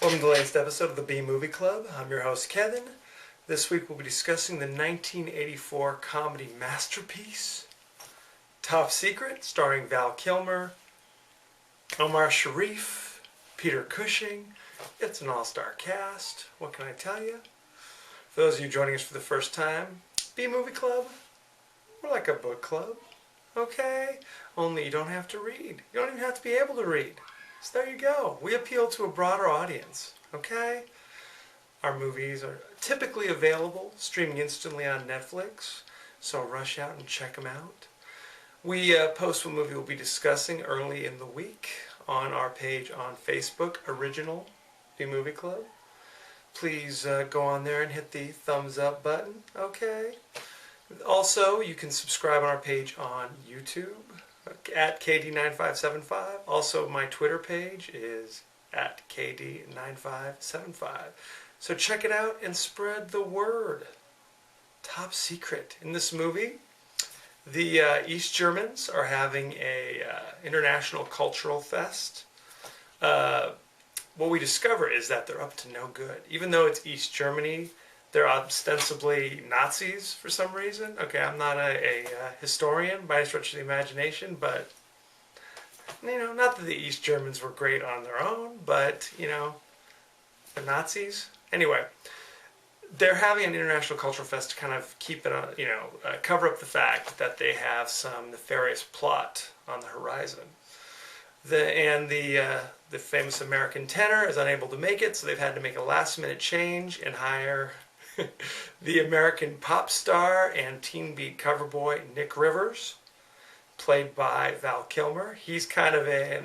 Welcome to the latest episode of the B Movie Club. I'm your host, Kevin. This week we'll be discussing the 1984 comedy masterpiece, Top Secret, starring Val Kilmer, Omar Sharif, Peter Cushing. It's an all-star cast. What can I tell you? For those of you joining us for the first time, B Movie Club, we're like a book club, okay? Only you don't have to read. You don't even have to be able to read. So there you go. We appeal to a broader audience, okay? Our movies are typically available, streaming instantly on Netflix, so rush out and check them out. We post what movie we'll be discussing early in the week on our page on Facebook, Original B Movie Club. Please go on there and hit the thumbs up button, okay? Also, you can subscribe on our page on YouTube at KD9575. Also, my Twitter page is at KD9575. So check it out and spread the word. Top Secret. In this movie, the East Germans are having a international cultural fest. What we discover is that they're up to no good. Even though it's East Germany, they're ostensibly Nazis for some reason. Okay, I'm not a historian by any stretch of the imagination, but, you know, not that the East Germans were great on their own, but, you know, the Nazis. Anyway, they're having an international cultural fest to kind of keep it on, cover up the fact that they have some nefarious plot on the horizon. The famous American tenor is unable to make it, so they've had to make a last-minute change and hire the American pop star and teen beat cover boy Nick Rivers, played by Val Kilmer. He's kind of a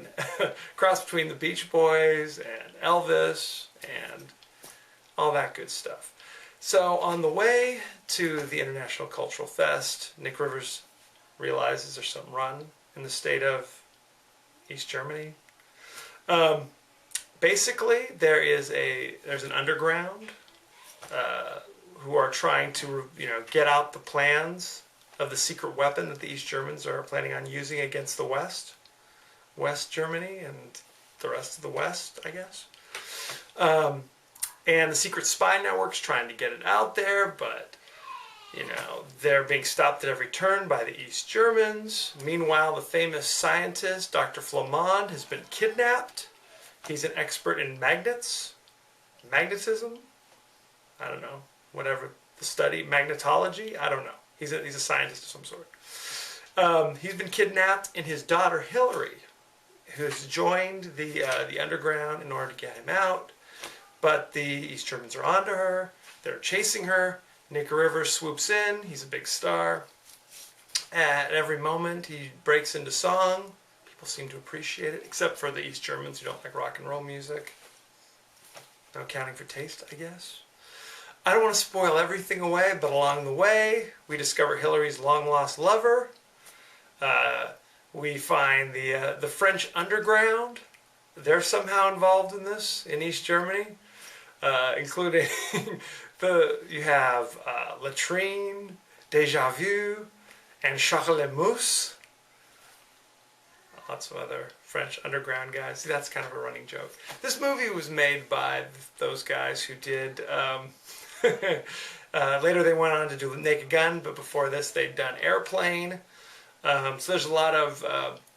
cross between the Beach Boys and Elvis and all that good stuff. So on the way to the International Cultural Fest, Nick Rivers realizes there's some run in the state of East Germany. Basically, there's an underground who are trying to, get out the plans of the secret weapon that the East Germans are planning on using against the West Germany and the rest of the West, I guess. And the secret spy network's trying to get it out there, but, they're being stopped at every turn by the East Germans. Meanwhile, the famous scientist, Dr. Flamand, has been kidnapped. He's an expert in magnetism, I don't know, whatever the study, magnetology, I don't know. He's a scientist of some sort. He's been kidnapped, and his daughter Hillary, who's joined the underground in order to get him out. But the East Germans are onto her. They're chasing her. Nick Rivers swoops in. He's a big star. At every moment, he breaks into song. People seem to appreciate it, except for the East Germans who don't like rock and roll music. No accounting for taste, I guess. I don't want to spoil everything away, but along the way, we discover Hillary's long-lost lover. We find the French underground. They're somehow involved in this, in East Germany, including you have Latrine, Deja Vu, and Chocolat Mousse. Lots of other French underground guys. See, that's kind of a running joke. This movie was made by those guys who did... later they went on to do Naked Gun, but before this they'd done Airplane. So there's a lot of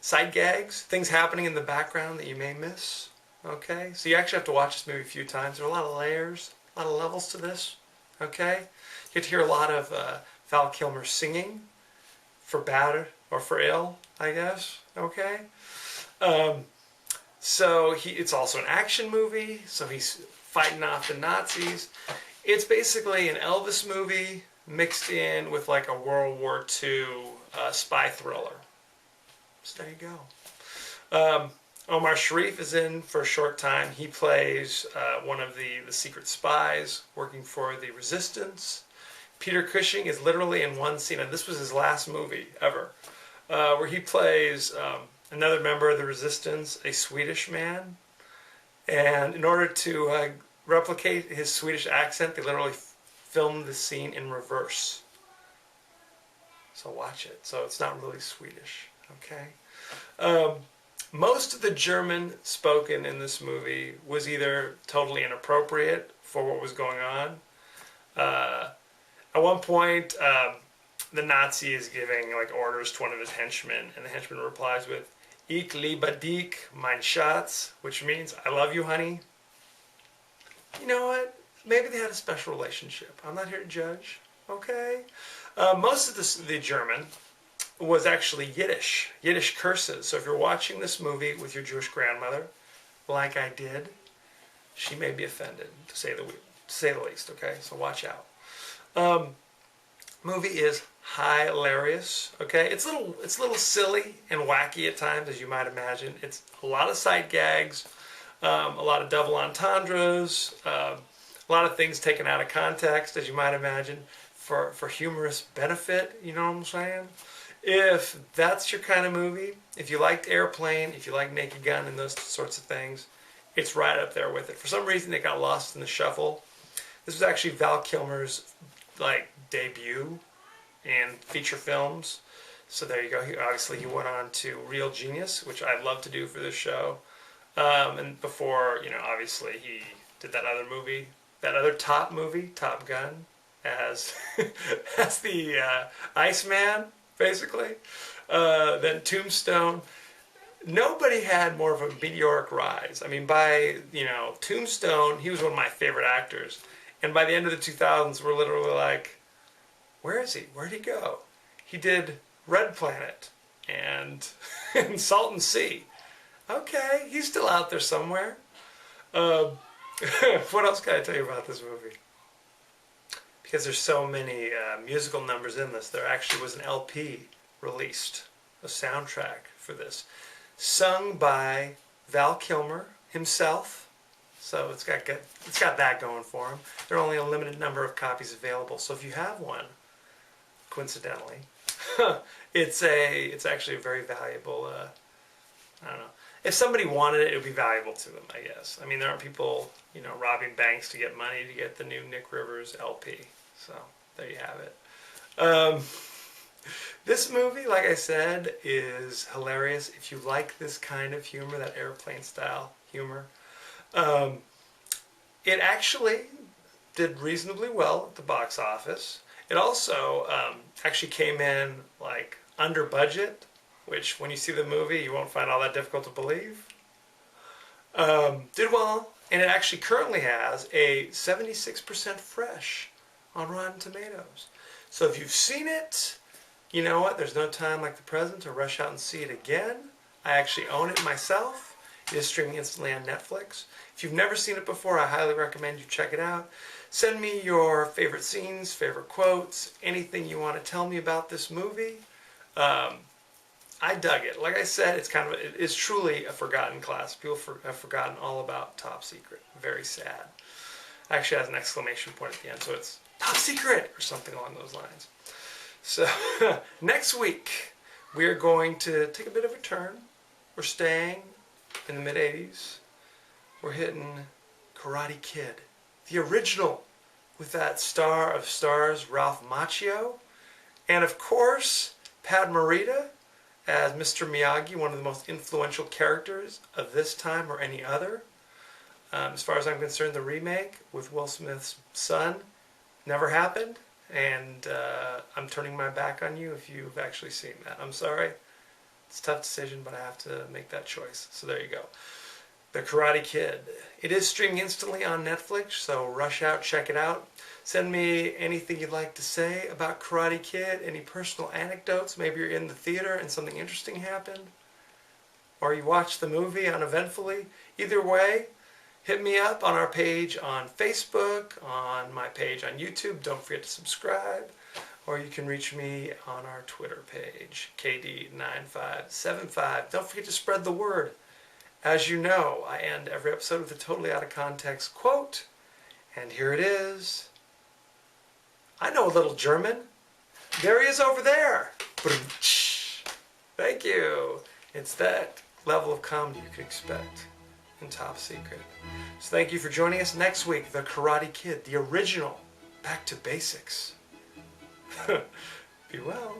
side gags, things happening in the background that you may miss. Okay, so you actually have to watch this movie a few times. There are a lot of layers, a lot of levels to this. Okay, you get to hear a lot of Val Kilmer singing, for bad or for ill, I guess. Okay, so it's also an action movie. So he's fighting off the Nazis. It's basically an Elvis movie mixed in with like a World War II spy thriller. So there you go. Omar Sharif is in for a short time. He plays one of the secret spies working for the resistance. Peter Cushing is literally in one scene, and this was his last movie ever, where he plays another member of the resistance, a Swedish man. And in order to replicate his Swedish accent, they literally filmed the scene in reverse. So watch it. So it's not really Swedish, okay? Most of the German spoken in this movie was either totally inappropriate for what was going on. At one point, the Nazi is giving like orders to one of his henchmen, and the henchman replies with "Ich liebe dich, mein Schatz," which means "I love you, honey." You know what? Maybe they had a special relationship. I'm not here to judge. Okay. Most of the German was actually Yiddish curses. So if you're watching this movie with your Jewish grandmother, like I did, she may be offended, to say the least. Okay, so watch out. Movie is hilarious. Okay, it's a little silly and wacky at times, as you might imagine. It's a lot of sight gags, a lot of double entendres, a lot of things taken out of context, as you might imagine, for humorous benefit. You know what I'm saying? If that's your kind of movie, if you liked Airplane, if you like Naked Gun and those sorts of things, it's right up there with it. For some reason, it got lost in the shuffle. This was actually Val Kilmer's debut in feature films. So there you go. Obviously, he went on to Real Genius, which I'd love to do for this show. And before, obviously, he did that other movie, that other Top movie, Top Gun, as the Iceman, basically. Then Tombstone. Nobody had more of a meteoric rise. I mean, by, Tombstone, he was one of my favorite actors. And by the end of the 2000s, we're literally like, where is he? Where'd he go? He did Red Planet and, and Salton Sea. Okay, he's still out there somewhere. What else can I tell you about this movie? Because there's so many musical numbers in this, there actually was an LP released, a soundtrack for this, sung by Val Kilmer himself. So it's got that going for him. There are only a limited number of copies available. So if you have one, coincidentally, it's actually a very valuable. I don't know. If somebody wanted it, it would be valuable to them, I guess. I mean, there aren't people, robbing banks to get money to get the new Nick Rivers LP. So there you have it. This movie, like I said, is hilarious. If you like this kind of humor, that Airplane style humor, it actually did reasonably well at the box office. It also actually came in under budget, which when you see the movie you won't find all that difficult to believe. Did well, and it actually currently has a 76% fresh on Rotten Tomatoes. So if you've seen it, you know what, there's no time like the present to rush out and see it again. I actually own it myself. It is streaming instantly on Netflix. If you've never seen it before, I highly recommend you check it out. Send me your favorite scenes, favorite quotes, anything you want to tell me about this movie. I dug it. Like I said, it is truly a forgotten classic. People have forgotten all about Top Secret. Very sad. Actually has an exclamation point at the end, so it's Top Secret or something along those lines. So next week we are going to take a bit of a turn. We're staying in the mid-'80s. We're hitting Karate Kid, the original, with that star of stars, Ralph Macchio, and of course Pat Morita as Mr. Miyagi, one of the most influential characters of this time or any other. As far as I'm concerned, the remake with Will Smith's son never happened, and I'm turning my back on you if you've actually seen that. I'm sorry. It's a tough decision, but I have to make that choice. So there you go. The Karate Kid. It is streaming instantly on Netflix, so rush out, check it out. Send me anything you'd like to say about Karate Kid, any personal anecdotes. Maybe you're in the theater and something interesting happened, or you watched the movie uneventfully. Either way, hit me up on our page on Facebook, on my page on YouTube. Don't forget to subscribe. Or you can reach me on our Twitter page, KD9575. Don't forget to spread the word. As you know, I end every episode with a totally out of context quote. And here it is. I know a little German. There he is over there. Thank you. It's that level of comedy you could expect in Top Secret. So thank you for joining us. Next week, The Karate Kid, the original. Back to basics. Be well.